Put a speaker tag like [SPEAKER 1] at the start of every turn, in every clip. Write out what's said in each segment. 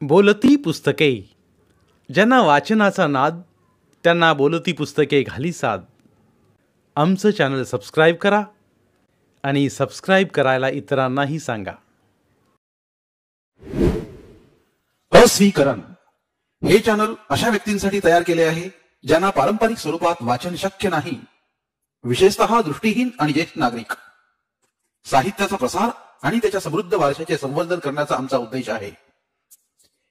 [SPEAKER 1] बोलती पुस्तके. ज्यांना वाचनाचा नाद त्यांना बोलती पुस्तके घाली साद. आमचं चॅनल सबस्क्राईब करा आणि सबस्क्राईब करायला इतरांनाही सांगा.
[SPEAKER 2] अस्वीकरण हे चॅनल अशा व्यक्तींसाठी तयार केले आहे ज्यांना पारंपरिक स्वरूपात वाचन शक्य नाही, विशेषतः दृष्टीहीन आणि ज्येष्ठ नागरिक. साहित्याचा प्रसार आणि त्याच्या समृद्ध वारशाचे संवर्धन करण्याचा आमचा उद्देश आहे.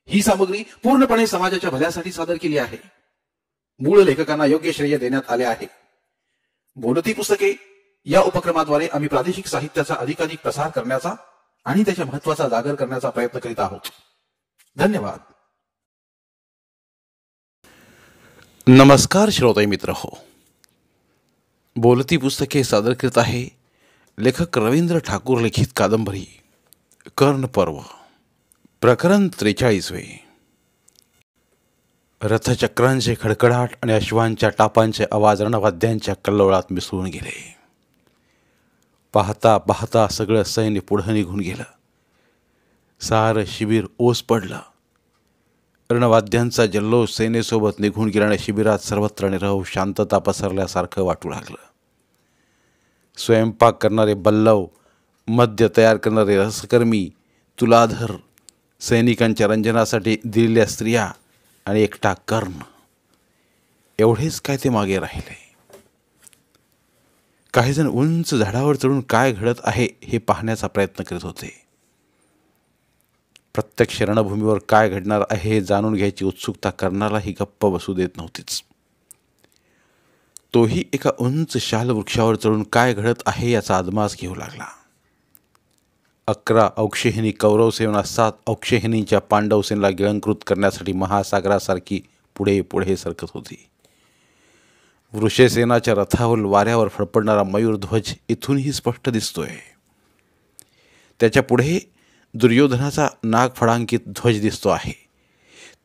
[SPEAKER 2] ही सामग्री पूर्णपणे समाजाच्या भल्यासाठी सादर केली आहे. मूळ लेखकांना योग्य श्रेय देण्यात आले आहे. बोलती पुस्तके या उपक्रमाद्वारे आम्ही प्रादेशिक साहित्याचा अधिकाधिक प्रसार करण्याचा आणि त्याच्या महत्त्वाचा जागर करण्याचा प्रयत्न करीत आहोत. धन्यवाद.
[SPEAKER 3] नमस्कार श्रोते मित्र हो. बोलती पुस्तके सादर करीत आहे लेखक रवींद्र ठाकूर लिखित कादंबरी कर्ण पर्व, प्रकरण 43. रथचक्रांचे खडखडाट आणि अश्वांच्या टापांचे आवाज रणवाद्यांच्या कल्लोळात मिसळून गेले. पाहता पाहता सगळं सैन्य पुढं निघून गेलं. सारं शिबिर ओस पडलं. रणवाद्यांचा जल्लोष सेनेसोबत निघून गेल्याने शिबिरात सर्वत्र निरव शांतता पसरल्यासारखं वाटू लागलं. स्वयंपाक करणारे बल्लव, मद्य तयार करणारे रसकर्मी, तुलाधर, सैनिकांच्या रंजनासाठी दिलेल्या स्त्रिया आणि एकटा कर्ण, एवढेच काय ते मागे राहिले. काहीजण उंच झाडावर चढून काय घडत आहे हे पाहण्याचा प्रयत्न करीत होते. प्रत्यक्ष रणभूमीवर काय घडणार आहे हे जाणून घ्यायची उत्सुकता कर्णालाही गप्प बसू देत नव्हतीच. तोही एका उंच शाल वृक्षावर चढून काय घडत आहे याचा अदमास घेऊ लागला. 11 औक्षहिणी कौरव सेना 7 औक्षहिणींच्या पांडव सेनेला गिळंकृत करण्यासाठी महासागरासारखी पुढे पुढे सरकत होती. वृषसेनाच्या रथावर वाऱ्यावर फडफडणारा मयूरध्वज इथूनही स्पष्ट दिसतोय. त्याच्या पुढे दुर्योधनाचा नागफडांकित ध्वज दिसतो आहे.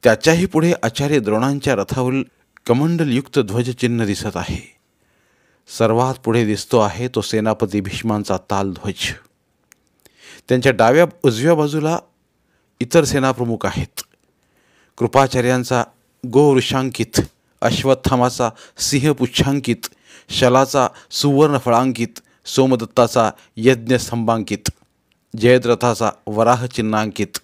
[SPEAKER 3] त्याच्याही पुढे आचार्य द्रोणांच्या रथावरील कमंडलयुक्त ध्वजचिन्ह दिसत आहे. सर्वात पुढे दिसतो आहे तो सेनापती भीष्मांचा तालध्वज. त्यांच्या डाव्या उजव्या बाजूला इतर सेनाप्रमुख आहेत. कृपाचार्यांचा गोवृषांकित, अश्वत्थामाचा सिंहपुच्छांकित, शलाचा सुवर्ण फळांकित, सोमदत्ताचा यज्ञस्तंभांकित, जयद्रथाचा वराह चिन्हांकित,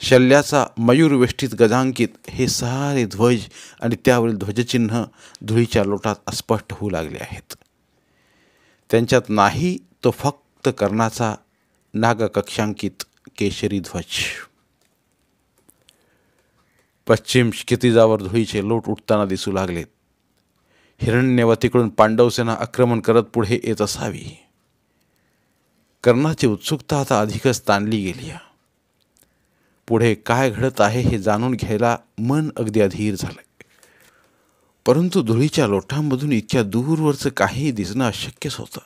[SPEAKER 3] शल्याचा मयूरवेष्टित गजांकित, हे सारे ध्वज आणि त्यावरील ध्वजचिन्ह धुळीच्या लोटात अस्पष्ट होऊ लागले आहेत. त्यांच्यात नाही तो फक्त कर्णाचा नागकक्षांकित केशरी ध्वज. पश्चिम क्षितिजावर धुळीचे लोट उठताना दिसू लागलेत. हिरण्यवतीकडून पांडवसेना आक्रमण करत पुढे येत असावी. कर्णाची उत्सुकता आता अधिकच ताणली गेली. पुढे काय घडत आहे हे जाणून घ्यायला मन अगदी अधीर झालंय. परंतु धुळीच्या लोटांमधून इतक्या दूरवरचं काही दिसणं अशक्यच होतं.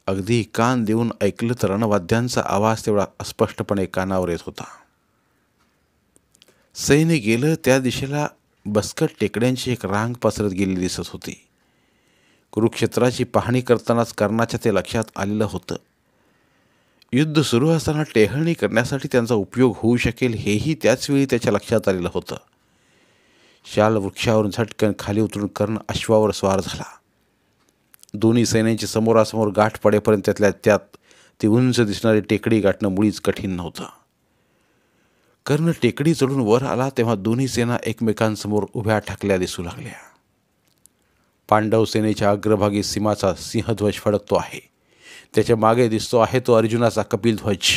[SPEAKER 3] अगदी कान देऊन ऐकलं तर रणवाद्यांचा आवाज तेवढा अस्पष्टपणे कानावर येत होता. सैन्य गेलं त्या दिशेला बसकट टेकड्यांची एक रांग पसरत गेली दिसत होती. कुरुक्षेत्राची पाहणी करतानाच कर्णाच्या ते लक्षात आलेलं होतं. युद्ध सुरू असताना टेहळणी करण्यासाठी त्यांचा उपयोग होऊ शकेल हेही त्याचवेळी त्याच्या लक्षात आलेलं होतं. शाल वृक्षावरून झटकन खाली उतरून कर्ण अश्वावर स्वार झाला. दोन्ही सैन्यांची समोरासमोर गाठ पडेपर्यंत त्यातल्या त्यात ती उंच दिसणारी टेकडी गाठणं मुळीच कठीण नव्हतं. कर्ण टेकडी चढून वर आला तेव्हा दोन्ही सेना एकमेकांसमोर उभ्या ठाकल्या दिसू लागल्या. पांडव सेनेच्या अग्रभागी सीमाचा सिंहध्वज फडकतो आहे. त्याच्या मागे दिसतो आहे तो अर्जुनाचा कपिलध्वज.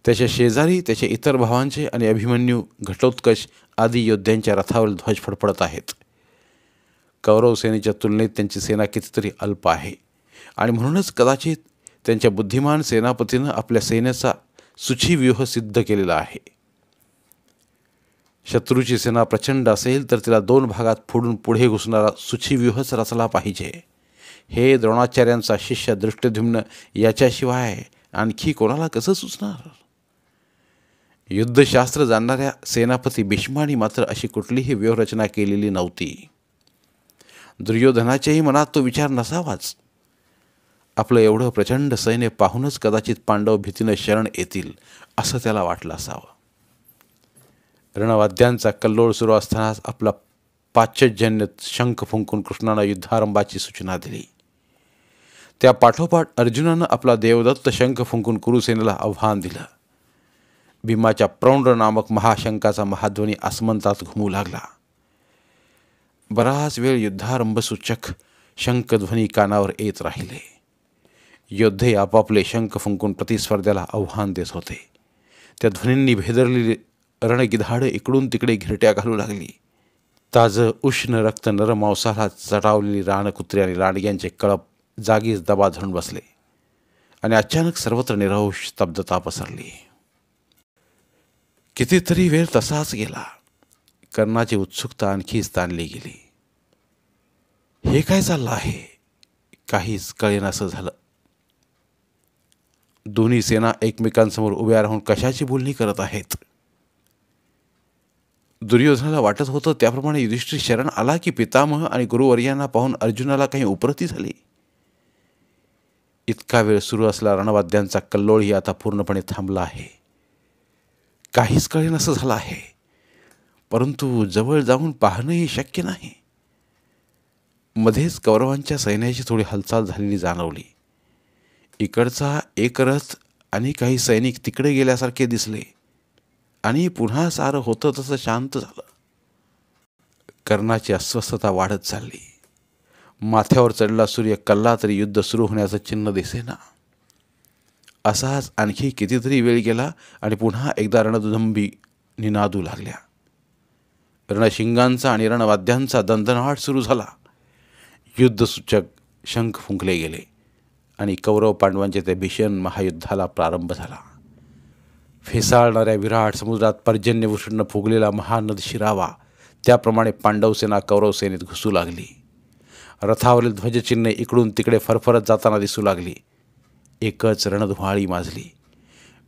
[SPEAKER 3] त्याच्या शेजारी त्याच्या इतर भावांचे आणि अभिमन्यू, घटोत्कच आदी योद्ध्यांच्या रथावर ध्वज फडफडत आहेत. कौरव सेनेच्या तुलनेत त्यांची सेना कितीतरी अल्प आहे आणि म्हणूनच कदाचित त्यांच्या बुद्धिमान सेनापतीनं आपल्या सैन्याचा सूचीव्यूह सिद्ध केलेला आहे. शत्रूची सेना प्रचंड असेल तर तिला 2 भागात फोडून पुढे घुसणारा सूचीव्यूहच रचला पाहिजे. हे द्रोणाचार्यांचा शिष्य दृष्टद्युम्न याच्याशिवाय आणखी कोणाला कसं सुचणार? युद्धशास्त्र जाणणाऱ्या सेनापती भीष्मानी मात्र अशी कुठलीही व्यूहरचना केलेली नव्हती. दुर्योधनाच्याही मनात तो विचार नसावाच. आपलं एवढं प्रचंड सैन्य पाहूनच कदाचित पांडव भीतीनं शरण येतील असं त्याला वाटलं असावं. रणवाद्यांचा कल्लोळ सुरू असतानाच आपला पाश्चजन्य शंख फुंकून कृष्णानं युद्धारंभाची सूचना दिली. त्या पाठोपाठ अर्जुनानं आपला देवदत्त शंख फुंकून कुरुसेनेला आव्हान दिलं. भीमाच्या प्रौंड नामक महाशंखाचा महाध्वनी आसमंतात घुमू लागला. बराच वेळ युद्धारंभसूचक शंखध्वनी कानावर येत राहिले. योद्धे आपापले शंख फुंकून प्रतिस्पर्ध्याला आव्हान देत होते. त्या ध्वनींनी भेदरलेली रणगिधाडं इकडून तिकडे घिरट्या घालू लागली. ताजं उष्ण रक्त नरमांसाला चटावलेली रानकुत्री आणि लांडग्यांचे कळप जागीच दबा धरून बसले आणि अचानक सर्वत्र निरहुष स्तब्धता पसरली. कितीतरी वेळ तसाच गेला. कर्णाची उत्सुकता आणखीच ताणली गेली. हे काय चाललं आहे? काहीच कळेनासं झालं. दोन्ही सेना एकमेकांसमोर उभ्या राहून कशाची बोलणी करत आहेत. दुर्योधनाला वाटत होतं त्याप्रमाणे युधिष्ठिर शरण आला की पितामह आणि गुरुवर्यांना पाहून अर्जुनाला काही उपरती झाली. इतका वेळ सुरू असला रणवाद्यांचा कल्लोळही आता पूर्णपणे थांबला आहे. काहीच कळेनासं झालं आहे. परंतु जवळ जाऊन पाहणंही शक्य नाही. मध्येच कौरवांच्या सैन्याची थोडी हालचाल झालेली जाणवली. इकडचा एक रथ आणि काही सैनिक तिकडे गेल्यासारखे दिसले आणि पुन्हा सारं होतं तसं शांत झालं. कर्णाची अस्वस्थता वाढत चालली. माथ्यावर चढला सूर्य कल्ला तरी युद्ध सुरू होण्याचं चिन्ह दिसेना. असाच आणखी कितीतरी वेळ गेला आणि पुन्हा एकदा रणदुंदुभी निनादू लागल्या. रणशिंगांचा आणि रणवाद्यांचा दणदणाट सुरू झाला. युद्धसूचक शंख फुंकले गेले आणि कौरव पांडवांचे ते भीषण महायुद्धाला प्रारंभ झाला. फेसाळणाऱ्या विराट समुद्रात पर्जन्यवृष्टीनं फुगलेला महानद शिरावा त्याप्रमाणे पांडवसेना कौरवसेनेत घुसू लागली. रथावरील ध्वजचिन्हे इकडून तिकडे फरफरत जाताना दिसू लागली. एकच रणधुमाळी माजली.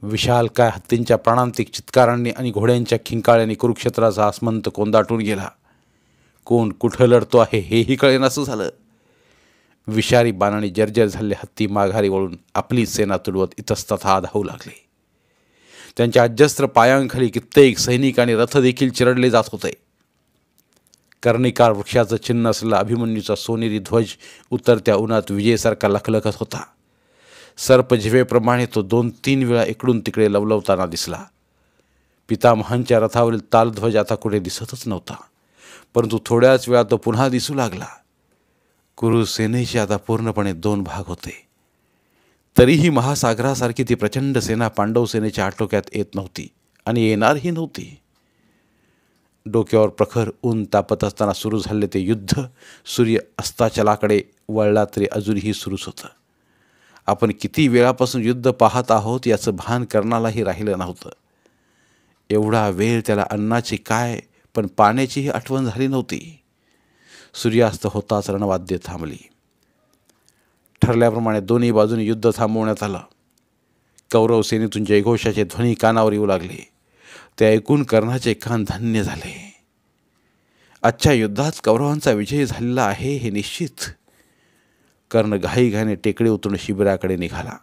[SPEAKER 3] विशालकाय हत्तींच्या प्राणांतिक चित्कारांनी आणि घोड्यांच्या खिंकाळ्यांनी कुरुक्षेत्राचा आसमंत कोंदाटून गेला. कोण कुठं लढतो आहे हेही कळेनासं झालं. विषारी बाणाने जर्जर झालेले हत्ती माघारी वळून आपली सेना तुडवत इतस्ततः धावू लागले. त्यांच्या अजस्त्र पायांखाली कित्येक सैनिक आणि रथ देखील चिरडले जात होते. कर्णिकार वृक्षाचं चिन्ह असलेला अभिमन्यूचा सोनेरी ध्वज उतरत्या उन्हात विजेसारखा लखलखत होता. सर्पजिवेप्रमाणे तो 2-3 वेळा इकडून तिकडे लवलवताना दिसला. पितामहांच्या रथावरील तालध्वज आता कुठे दिसतच नव्हता. परंतु थोड्याच वेळात तो पुन्हा दिसू लागला. कुरुसेनेचे आता पूर्णपणे 2 भाग होते. तरीही महासागरासारखी ती प्रचंड सेना पांडव सेनेच्या आटोक्यात येत नव्हती आणि येणारही नव्हती. डोक्यावर प्रखर ऊन तापत असताना सुरू झाले ते युद्ध सूर्य अस्ताचलाकडे वळला तरी अजूनही सुरूच होतं. आपण किती वेळापासून युद्ध पाहत आहोत याचं भान कर्णालाही राहिलं नव्हतं. एवढा वेळ त्याला अन्नाची काय पण पाण्याचीही आठवण झाली नव्हती. सूर्यास्त होताच रणवाद्ये थांबली. ठरल्याप्रमाणे दोन्ही बाजूने युद्ध थांबवण्यात आलं. कौरव सेनेतून जयघोषाचे ध्वनी कानावर येऊ लागले. ते ऐकून कर्णाचे कान धन्य झाले. आजच्या युद्धात कौरवांचा विजय झालेला आहे हे निश्चित. कर्ण घाईघाईने टेकडे उतरून शिबिराकडे निघाला.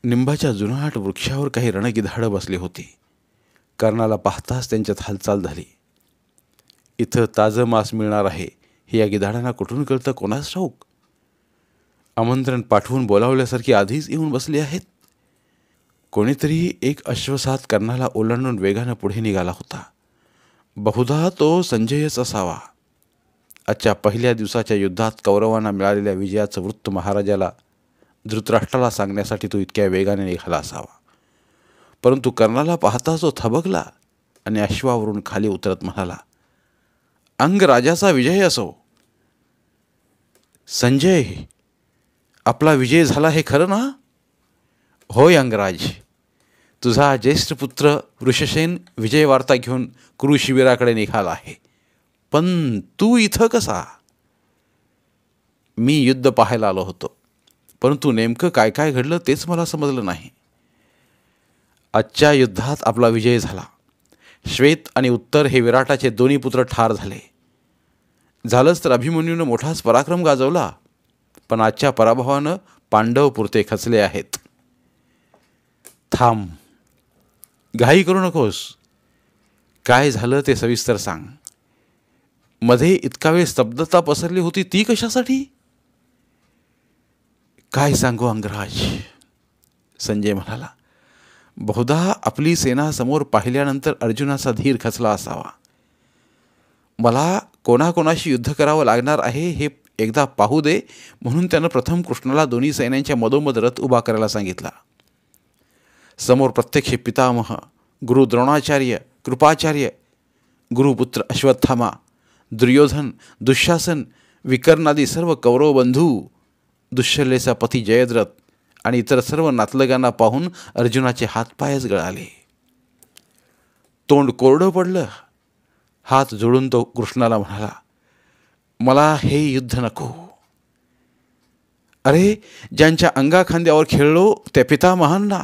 [SPEAKER 3] निंबाच्या जुनाट वृक्षावर काही रणगिधाडं बसली होती. कर्णाला पाहताच त्यांच्यात हालचाल झाली. इथं ताजं मांस मिळणार आहे हे या गिधाडांना कुठून कळतं कोणास ठाऊक. आमंत्रण पाठवून बोलावल्यासारखी आधीच येऊन बसली आहेत. कोणीतरी एक अश्वसात कर्णाला ओलांडून वेगानं पुढे निघाला होता. बहुधा तो संजयच असावा. आजच्या पहिल्या दिवसाच्या युद्धात कौरवांना मिळालेल्या विजयाचं वृत्त महाराजाला धृतराष्ट्राला सांगण्यासाठी तो इतक्या वेगाने निघाला असावा. परंतु कर्णाला पाहता तो थबकला आणि अश्वावरून खाली उतरत म्हणाला, अंगराजाचा विजय असो. संजय, आपला विजय झाला हे खरं ना? होय अंगराज, तुझा ज्येष्ठ पुत्र वृषसेन विजय वार्ता घेऊन कुरु शिबिराकडे निघाला आहे. पण तू इथं कसा? मी युद्ध पाहायला आलो होतो, परंतु नेमकं काय काय घडलं तेच मला समजलं नाही. आजच्या युद्धात आपला विजय झाला. श्वेत आणि उत्तर हे विराटाचे दोन्ही पुत्र ठार झाले. झालंच तर अभिमन्यूनं मोठाच पराक्रम गाजवला, पण आजच्या पराभवानं पांडव पुरते खचले आहेत. थांब, घाई करू नकोस. काय झालं ते सविस्तर सांग. मध्ये इतका वेळ स्तब्धता पसरली होती ती कशासाठी? काय सांगू अंगराज, संजय म्हणाला. बहुधा आपली सेना समोर पाहिल्यानंतर अर्जुनाचा धीर खचला असावा. मला कोणाकोणाशी युद्ध करावं लागणार आहे हे एकदा पाहू दे म्हणून त्यानं प्रथम कृष्णाला दोन्ही सैन्यांच्या मधोमध रथ उभा करायला सांगितला. समोर प्रत्यक्ष पितामह, गुरु द्रोणाचार्य, कृपाचार्य, गुरुपुत्र अश्वत्थामा, दुर्योधन, दुःशासन, विकर्णादी सर्व कौरव बंधू, दुःशलेचा पती जयद्रथ आणि इतर सर्व नातलगांना पाहून अर्जुनाचे हातपायच गळाले. तोंड कोरडं पडलं. हात जोडून तो कृष्णाला म्हणाला, मला हे युद्ध नको. अरे, ज्यांच्या अंगाखांद्यावर खेळलो त्या पितामहांना,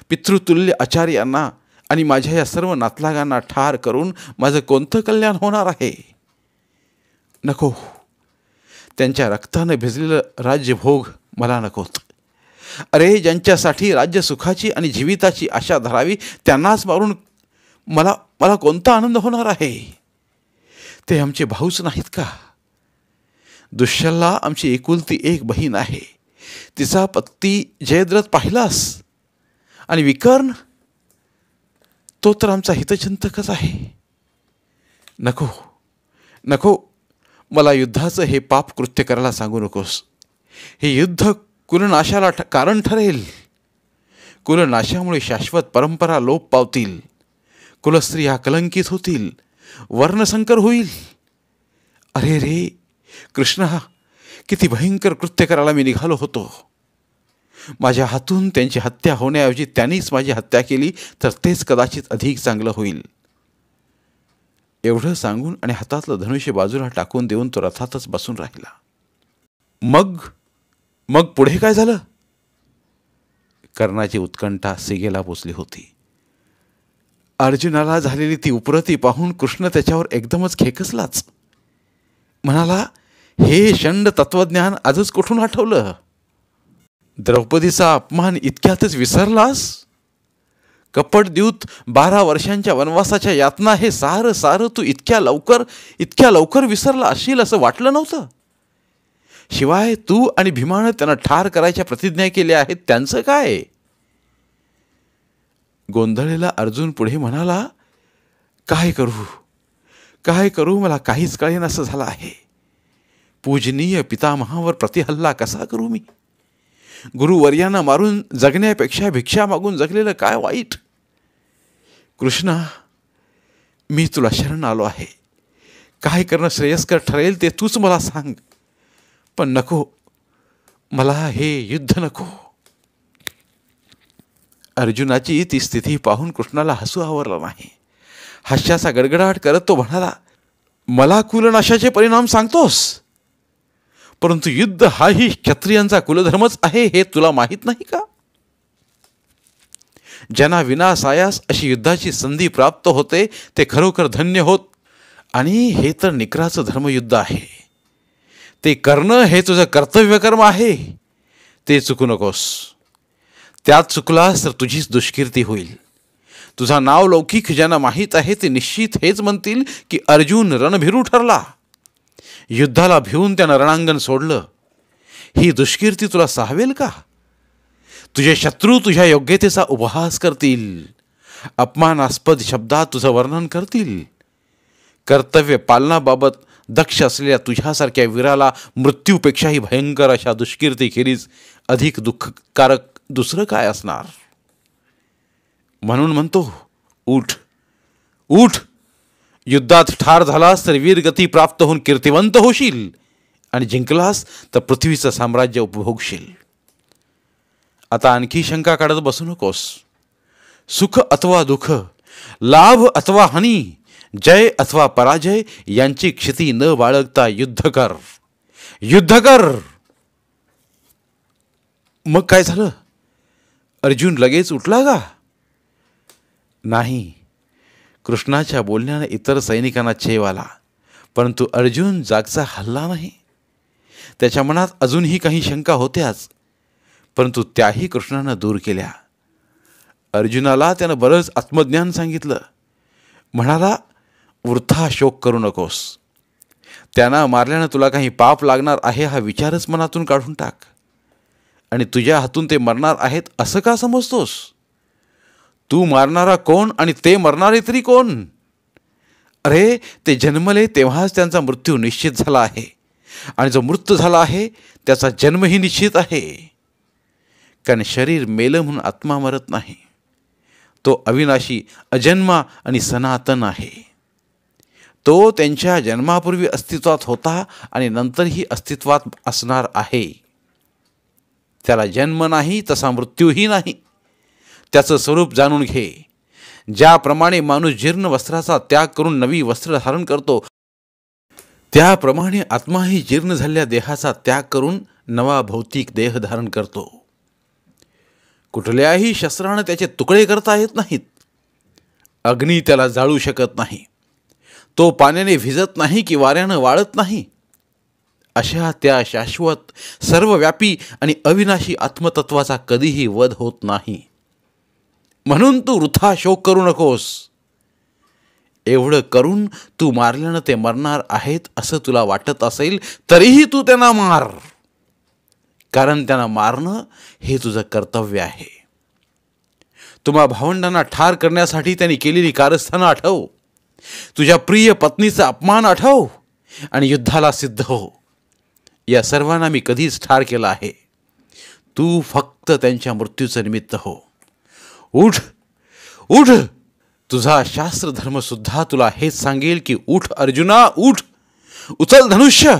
[SPEAKER 3] पितृतुल्य आचार्यांना आणि माझ्या या सर्व नातलागांना ठार करून माझं कोणतं कल्याण होणार आहे? नको. त्यांच्या रक्ताने भिजलेलं राज्यभोग मला नकोत. अरे, ज्यांच्यासाठी राज्यसुखाची आणि जीविताची आशा धरावी त्यांनाच मारून मला कोणता आनंद होणार आहे? ते आमचे भाऊच नाहीत का? दुष्यला आमची एकुलती एक बहीण आहे. तिचा पती जयद्रथ पाहिलास. आणि विकर्ण, तो तर आमचा हितचिंतकच आहे. नको नको, मला युद्धाचं हे पाप कृत्य करायला सांगू नकोस. हे युद्ध कुलनाशाला कारण ठरेल. कुलनाशामुळे शाश्वत परंपरा लोप पावतील. कुलस्त्रिया कलंकित होतील. वर्णसंकर होईल. अरे रे कृष्णा, किती भयंकर कृत्य करायला मी निघालो होतो. माझ्या हातून त्यांची हत्या होण्याऐवजी त्यांनीच माझी हत्या केली तर तेच कदाचित अधिक चांगलं होईल. एवढं सांगून आणि हातातलं धनुष्य बाजूला टाकून देऊन तो रथातच बसून राहिला. मग पुढे काय झालं? कर्णाची उत्कंठा सिगेला पोचली होती. अर्जुनाला झालेली ती उपरती पाहून कृष्ण त्याच्यावर एकदमच खेकसलाच. म्हणाला, हे षंड तत्वज्ञान आजच कुठून आठवलं? द्रौपदीचा अपमान इतक्यातच विसरलास? कपटद्यूत 12 वर्षांच्या वनवासाच्या यातना हे सारं तू इतक्या लवकर विसरला असशील असं वाटलं नव्हतं. शिवाय तू आणि भीमानं त्यांना ठार करायच्या प्रतिज्ञा केल्या आहेत त्यांचं काय? गोंधळलेला अर्जुन पुढे म्हणाला, काय करू मला काहीच कळेनासं झालं आहे. पूजनीय पितामहावर प्रतिहल्ला कसा करू मी? गुरुवर्यांना मारून जगण्यापेक्षा भिक्षा मागून जगलेलं काय वाईट? कृष्णा, मी तुला शरण आलो आहे. काय करणं श्रेयस्कर ठरेल ते तूच मला सांग. पण नको, मला हे युद्ध नको. अर्जुनाची ती स्थिती पाहून कृष्णाला हसू आवरलं नाही. हास्याचा गडगडाट करत तो म्हणाला, मला कुलनाशाचे परिणाम सांगतोस, परंतु युद्ध हाही क्षत्रियांचा कुलधर्मच आहे हे तुला माहीत नाही का? ज्यांना विनासायास अशी युद्धाची संधी प्राप्त होते ते खरोखर धन्य होत. आणि हे तर निकराचं धर्मयुद्ध आहे. ते करणं हे तुझं कर्तव्यकर्म आहे. ते चुकू नकोस. त्यात चुकलास तर तुझीच दुष्कीर्ती होईल. तुझा नाव लौकिक ज्यांना माहीत आहे ते निश्चित हेच म्हणतील की अर्जुन रणभिरू ठरला. युद्धाला भिवून त्यानं रणांगण सोडलं. ही दुष्कीर्ती तुला साहवेल का? तुझे शत्रू तुझ्या योग्यतेचा उपहास करतील. अपमानास्पद शब्दात तुझं वर्णन करतील. कर्तव्य पालनाबाबत दक्ष असलेल्या तुझ्यासारख्या वीराला मृत्यूपेक्षाही भयंकर अशा दुष्कीर्तीखेरीज अधिक दुःखकारक दुसरं काय असणार? म्हणून म्हणतो, उठ. युद्धात ठार झालास तर वीरगती प्राप्त होऊन कीर्तिवंत होशील आणि जिंकलास तर पृथ्वीचं साम्राज्य उपभोगशील. आता आणखी शंका काढत बसू नकोस. सुख अथवा दुःख, लाभ अथवा हानी, जय अथवा पराजय यांची क्षिती न बाळगता युद्ध कर. मग काय झालं? अर्जुन लगेच उठला का? नाही. कृष्णाच्या बोलण्याने इतर सैनिकांना चेव आला, परंतु अर्जुन जागचा हलला नाही. त्याच्या मनात अजूनही काही शंका होत्याच, परंतु त्याही कृष्णानं दूर केल्या. अर्जुनाला त्यानं बरंच आत्मज्ञान सांगितलं. म्हणाला, वृथा शोक करू नकोस. त्यांना मारल्यानं तुला काही पाप लागणार आहे हा विचारच मनातून काढून टाक. आणि तुझ्या हातून ते मरणार आहेत असं का समजतोस? तू मारणारा कोण आणि ते मरणारे तरी कोण? अरे, ते जन्मले तेव्हाच त्यांचा मृत्यू निश्चित झाला आहे, आणि जो मृत्यू झाला आहे त्याचा जन्मही निश्चित आहे. कारण शरीर मेलं म्हणून आत्मा मरत नाही. तो अविनाशी, अजन्मा आणि सनातन आहे. तो त्यांच्या जन्मापूर्वी अस्तित्वात होता आणि नंतरही अस्तित्वात असणार आहे. त्याला जन्म नाही तसा मृत्यूही नाही. त्याचं स्वरूप जाणून घे. ज्याप्रमाणे माणूस जीर्ण वस्त्राचा त्याग करून नवी वस्त्र धारण करतो, त्याप्रमाणे आत्माही जीर्ण झालेल्या देहाचा त्याग करून नवा भौतिक देह धारण करतो. कुठल्याही शस्त्रानं त्याचे तुकडे करता येत नाहीत. अग्नी त्याला जाळू शकत नाही. तो पाण्याने भिजत नाही की वाऱ्यानं वाळत नाही. अशा त्या शाश्वत, सर्वव्यापी आणि अविनाशी आत्मतत्वाचा कधीही वध होत नाही. म्हणून तू वृथा शोक करू नकोस. एवढं करून तू मारल्यानं ते मरणार आहेत असं तुला वाटत असेल तरीही तू त्यांना मार. कारण त्यांना मारणं हे तुझं कर्तव्य आहे. तुम्हा भावंडांना ठार करण्यासाठी त्यांनी केलेली कारस्थानं आठव. तुझ्या प्रिय पत्नीचा अपमान आठव आणि युद्धाला सिद्ध हो. या सर्वांना मी कधीच ठार केलं आहे. तू फक्त त्यांच्या मृत्यूचं निमित्त हो. उठ, उठ. तुझा शास्त्रधर्मसुद्धा तुला हेच सांगेल की उठ अर्जुना, उठ. उचल धनुष्य.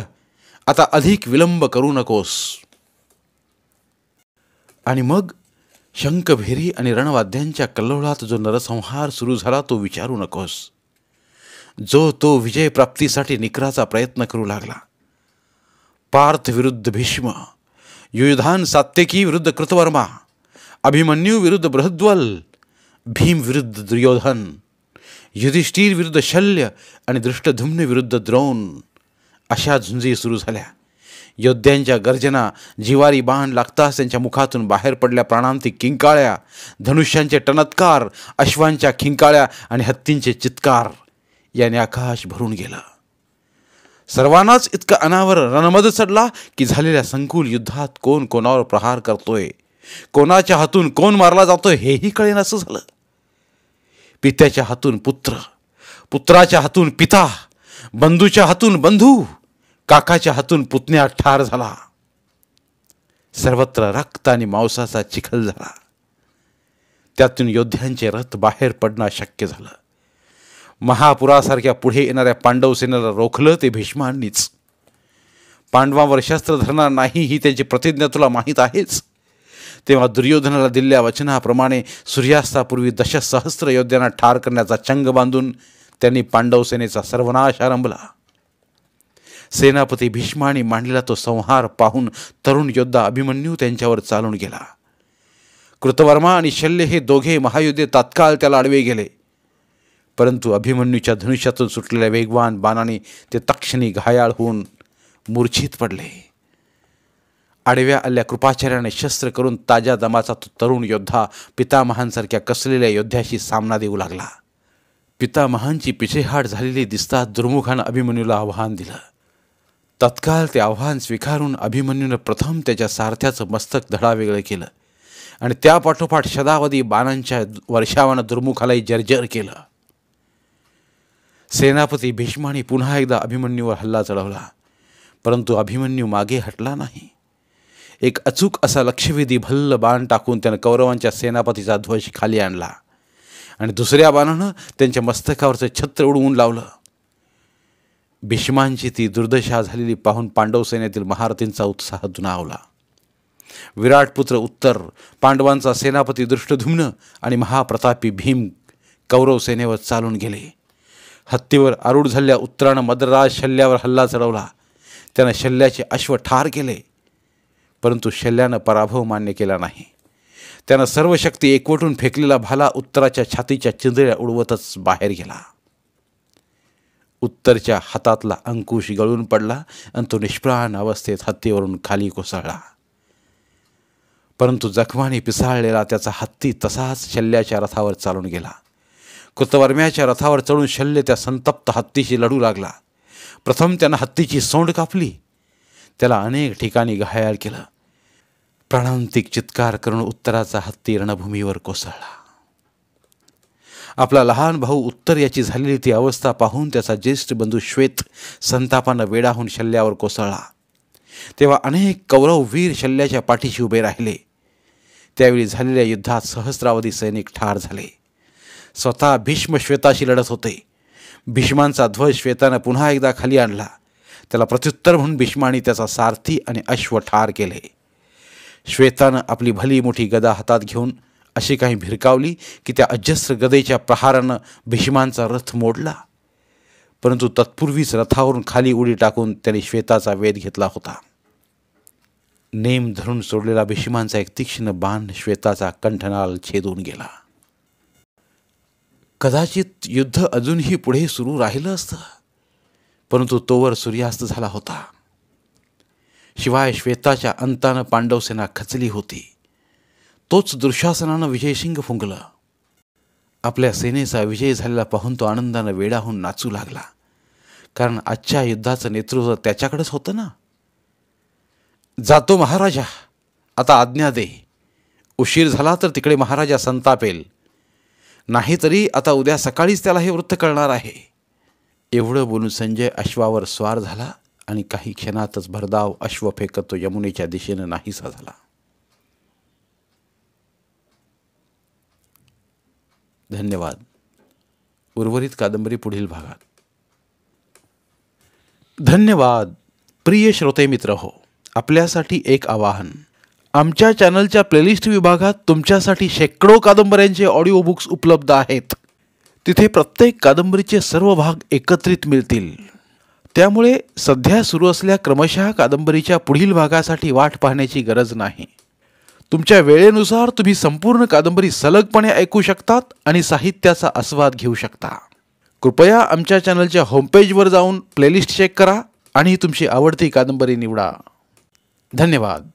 [SPEAKER 3] आता अधिक विलंब करू नकोस. आणि मग शंखभेरी आणि रणवाद्यांच्या कल्लोळात जो नरसंहार सुरू झाला तो विचारू नकोस. जो तो विजयप्राप्तीसाठी निकराचा प्रयत्न करू लागला. पार्थ विरुद्ध भीष्म, युयुधान सात्यकी विरुद्ध कृतवर्मा, अभिमन्यू विरुद्ध बृहद्वल, भीम विरुद्ध दुर्योधन, युधिष्ठिर विरुद्ध शल्य आणि दृष्टधुम्न विरुद्ध द्रोण, अशा झुंजी सुरू झाल्या. योद्ध्यांच्या गर्जना, जिवारी बाण लागताच त्यांच्या मुखातून बाहेर पडल्या प्राणांतिक किंकाळ्या, धनुष्यांचे टणत्कार, अश्वांच्या खिंकाळ्या आणि हत्तींचे चित्कार याने आकाश भरून गेलं. सर्वांनाच इतका अनावर रणमद चढला की झालेल्या संकुल युद्धात कोण कोणावर प्रहार करतोय, कोणाच्या हातून कोण मारला जातोय हेही कळेनासं झालं. पित्याच्या हातून पुत्र, पुत्राच्या हातून पिता, बंधूच्या हातून बंधू, काकाच्या हातून पुतण्या ठार झाला. सर्वत्र रक्त आणि मांसाचा चिखल झाला. त्यातून योद्ध्यांचे रथ बाहेर पडणं शक्य झालं. महापुरासारख्या पुढे येणाऱ्या पांडव सेनेला रोखलं ते भीष्मांनीच. पांडवांवर शस्त्र धरणार नाही ही त्यांची प्रतिज्ञा तुला माहीत आहेच. तेव्हा दुर्योधनाला दिलेल्या वचनाप्रमाणे सूर्यास्तापूर्वी दशसहस्त्र योद्ध्यांना ठार करण्याचा चंग बांधून त्यांनी पांडव सेनेचा सर्वनाश आरंभला. सेनापती भीष्माने मांडलेला तो संहार पाहून तरुण योद्धा अभिमन्यू त्यांच्यावर चालून गेला. कृतवर्मा आणि शल्य हे दोघे महायोद्धे तात्काळ त्याला आडवे गेले. परंतु अभिमन्यूच्या धनुष्यातून सुटलेल्या वेगवान बाणाने ते तक्षणी घायाळ होऊन मूर्छित पडले. आडव्या आल्या कृपाचार्याने शस्त्र करून ताज्या दमाचा तो तरुण योद्धा पितामहांसारख्या कसलेल्या योद्ध्याशी सामना देऊ लागला. पितामहांची पिछेहाट झालेली दिसताच दुर्मुखानं अभिमन्यूला आव्हान दिलं. तत्काळ ते आव्हान स्वीकारून अभिमन्यूनं प्रथम त्याच्या सारथ्याचं मस्तक धडावेगळं केलं आणि त्यापाठोपाठ शतावधी बाणांच्या वर्षावानं दुर्मुखालाही जर्जर केलं. सेनापती भीष्माने पुन्हा एकदा अभिमन्यूवर हल्ला चढवला, परंतु अभिमन्यू मागे हटला नाही. एक अचूक असा लक्षवेधी भल्ल बाण टाकून त्यानं कौरवांच्या सेनापतीचा ध्वज खाली आणला आणि दुसऱ्या बाणानं त्यांच्या मस्तकावरचं छत्र उडवून लावलं. भीष्मांची ती दुर्दशा झालेली पाहून पांडव सेनेतील महारथींचा उत्साह दुणावला. विराटपुत्र उत्तर, पांडवांचा सेनापती दृष्टद्युम्न आणि महाप्रतापी भीम कौरव सेनेवर चालून गेले. हत्तीवर आरूढ झालेल्या उत्तरानं मद्रराज शल्यावर हल्ला चढवला. त्यानं शल्याचे अश्व ठार केले, परंतु शल्यानं पराभव मान्य केला नाही. त्यानं सर्व शक्ती एकवटून फेकलेला भाला उत्तराच्या छातीच्या चिंधळ्या उडवतच बाहेर गेला. उत्तरच्या हातातला अंकुश गळून पडला आणि तो निष्प्राण अवस्थेत हत्तीवरून खाली कोसळला. परंतु जखमाने पिसाळलेला त्याचा हत्ती तसाच शल्याच्या रथावर चालून गेला. कृतवर्म्याच्या रथावर चढून शल्य त्या संतप्त हत्तीशी लढू लागला. प्रथम त्यानं हत्तीची सोंड कापली, त्याला अनेक ठिकाणी घायाळ केलं. प्राणांतिक चित्कार करून उत्तराचा हत्ती रणभूमीवर कोसळला. आपला लहान भाऊ उत्तर याची झालेली ती अवस्था पाहून त्याचा ज्येष्ठ बंधू श्वेत संतापानं वेडाहून शल्यावर कोसळला. तेव्हा अनेक कौरव वीर शल्याच्या पाठीशी उभे राहिले. त्यावेळी झालेल्या युद्धात सहस्रावधी सैनिक ठार झाले. स्वतः भीष्म श्वेताशी लढत होते. भीष्मांचा ध्वज श्वेतानं पुन्हा एकदा खाली आणला. त्याला प्रत्युत्तर म्हणून भीष्माने त्याचा सारथी आणि अश्व ठार केले. श्वेतानं आपली भली मोठी गदा हातात घेऊन अशी काही भिरकावली की त्या अजस्र गदेच्या प्रहारानं भीष्मांचा रथ मोडला. परंतु तत्पूर्वीच रथावरून खाली उडी टाकून त्याने श्वेताचा वेध घेतला होता. नेम धरून सोडलेला भीष्मांचा एक तीक्ष्ण बाण श्वेताचा कंठनाल छेदून गेला. कदाचित युद्ध अजूनही पुढे सुरू राहिलं असतं, परंतु तोवर सूर्यास्त झाला होता. शिवाय श्वेताच्या अंतानं पांडवसेना खचली होती. तोच दुःशासनानं विजयशिंग फुंकलं. आपल्या सेनेचा विजय झालेला पाहून तो आनंदानं वेडाहून नाचू लागला, कारण आजच्या युद्धाचं नेतृत्व त्याच्याकडेच होतं ना. जातो महाराजा, आता आज्ञा दे. उशीर झाला तर तिकडे महाराजा संतापेल, नाहीतरी आता उद्या सकाळीच त्याला हे वृत्त कळणार आहे. एवढं बोलून संजय अश्वावर स्वार झाला आणि काही क्षणातच भरधाव अश्व फेकत तो यमुनेच्या दिशेनं नाहीसा झाला. धन्यवाद. उर्वरित कादंबरी पुढील भागात.
[SPEAKER 1] धन्यवाद. प्रिय श्रोते मित्र हो, आपल्यासाठी एक आवाहन. आमच्या चॅनलच्या प्लेलिस्ट विभागात तुमच्यासाठी शेकडो कादंबऱ्यांचे ऑडिओ बुक्स उपलब्ध आहेत. तिथे प्रत्येक कादंबरीचे सर्व भाग एकत्रित मिळतील. त्यामुळे सध्या सुरू असलेल्या क्रमशः कादंबरीच्या पुढील भागासाठी वाट पाहण्याची गरज नाही. तुमच्या वेळेनुसार तुम्ही संपूर्ण कादंबरी सलगपणे ऐकू शकतात आणि साहित्याचा आस्वाद घेऊ शकता. कृपया आमच्या चॅनलच्या होमपेजवर जाऊन प्लेलिस्ट चेक करा आणि तुमची आवडती कादंबरी निवडा. धन्यवाद.